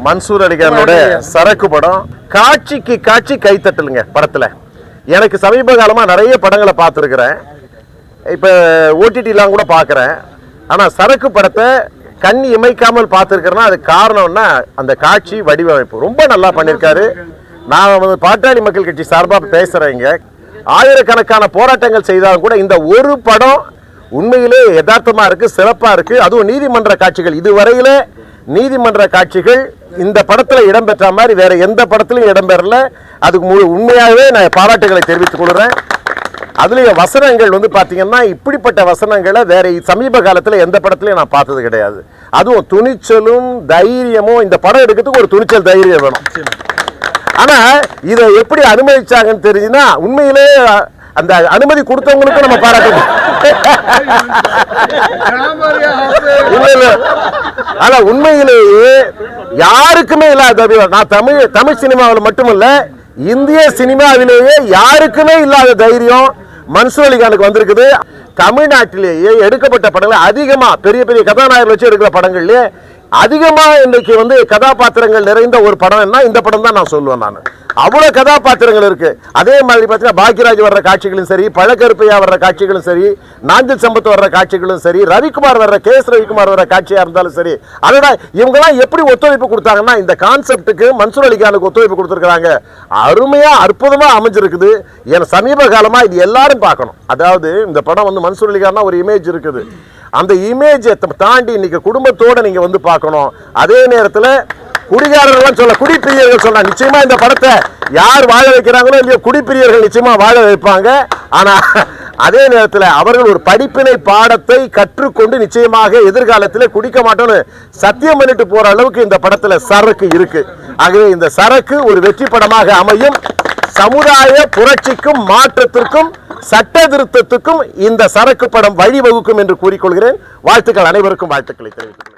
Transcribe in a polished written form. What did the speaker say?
மன்சூர் அலிகானோட சரக்கு படம் காட்சிக்கு காட்சி கைத்தட்டலுங்க. படத்துல எனக்கு சமீப காலமா நிறைய படங்களை பார்த்துருக்கிறேன். இப்போ ஓடிடிலாம் கூட பார்க்குறேன். ஆனால் சரக்கு படத்தை கண் இமைக்காமல் பார்த்துருக்கிறேன்னா அது காரணம்னா அந்த காட்சி வடிவமைப்பு ரொம்ப நல்லா பண்ணியிருக்காரு. நான் வந்து பாட்டாளி மக்கள் கட்சி சார்பாக பேசுகிறேங்க. ஆயிரக்கணக்கான போராட்டங்கள் செய்தாலும் கூட இந்த ஒரு படம் உண்மையிலே யதார்த்தமாக இருக்குது, சிறப்பாக இருக்குது. அதுவும் நீதிமன்ற காட்சிகள், இதுவரையில் நீதிமன்ற காட்சிகள் இந்த படத்தில் இடம்பெற்ற மாதிரி வேற எந்த படத்திலும் இடம்பெறல. அதுக்கு உண்மையாகவே நான் பாராட்டுகளை தெரிவித்துக் கொள்கிறேன். அதுலேயும் வசனங்கள் வந்து பார்த்தீங்கன்னா இப்படிப்பட்ட வசனங்களை வேற சமீப காலத்தில் எந்த படத்துலையும் நான் பார்த்தது கிடையாது. அதுவும் துணிச்சலும் தைரியமும். இந்த படம் எடுக்கிறதுக்கு ஒரு துணிச்சல் தைரியம் வேணும். ஆனால் இதை எப்படி அனுமதிச்சாங்கன்னு தெரிஞ்சுன்னா உண்மையிலே அந்த அனுமதி கொடுத்தவங்களுக்கும் நம்ம பாராட்டணும். ஆனா உண்மையிலேயே யாருக்குமே இல்லாத, நான் தமிழ் சினிமாவில் மட்டுமல்ல இந்திய சினிமாவிலேயே யாருக்குமே இல்லாத தைரியம் மன்சூர் அலிகானுக்கு வந்திருக்குது. தமிழ்நாட்டிலேயே எடுக்கப்பட்ட படங்கள் அதிகமா பெரிய பெரிய கதாநாயகர்கள் வச்சு எடுக்கிற படங்கள்லயே அதிகமா இன்னைக்கு வந்து கதாபாத்திரங்கள் நிறைந்த ஒரு படம்னா இந்த படம் தான் நான் சொல்லுவேன். நான் அவ்வளவு கதாபாத்திரங்கள் இருக்கு. அதே மாதிரி பார்த்தீங்கன்னா பாக்யராஜ் வர்ற காட்சிகளும் சரி, பழக்கருப்பையா வர்ற காட்சிகளும் சரி, நாஞ்சில் சம்பத் வர்ற காட்சிகளும் சரி, ரவிக்குமார் வர்ற கேஎஸ் ரவிக்குமார் வர்ற காட்சியா இருந்தாலும் சரி, அதோட இவங்கெல்லாம் எப்படி ஒத்துழைப்பு கொடுத்தாங்கன்னா இந்த கான்செப்டுக்கு மன்சூர் அலிகானுக்கு ஒத்துழைப்பு கொடுத்துருக்காங்க. அருமையா அற்புதமா அமைஞ்சிருக்குது. என் சமீப காலமா இது எல்லாரும் பார்க்கணும். அதாவது இந்த படம் வந்து மன்சூர் அலிகான் ஒரு இமேஜ் இருக்குது. அந்த இமேஜை தாண்டி இன்னைக்கு குடும்பத்தோட நீங்க வந்து பார்க்கணும். அதே நேரத்தில் குடிகாரர்கள் சொல்ல, குடிப்பிரியர்கள் சொல்ல, நிச்சயமா இந்த படத்தை யார் வாழ வைக்கிறாங்களோ இல்லையோ குடிப்பிரியர்கள் நிச்சயமா வாழ வைப்பாங்க. ஆனா அதே நேரத்தில் அவர்கள் ஒரு படிப்பினை பாடத்தை கற்றுக்கொண்டு நிச்சயமாக எதிர்காலத்தில் குடிக்க மாட்டோம்னு சத்தியம் பண்ணிட்டு போற அளவுக்கு இந்த படத்துல சரக்கு இருக்கு. ஆகவே இந்த சரக்கு ஒரு வெற்றி படமாக அமையும். சமுதாய புரட்சிக்கும் மாற்றத்திற்கும் சட்ட திருத்தத்துக்கும் இந்த சரக்கு படம் வழிவகுக்கும் என்று கூறிக்கொள்கிறேன். வாழ்த்துக்கள், அனைவருக்கும் வாழ்த்துக்களை தெரிவித்துள்ளேன்.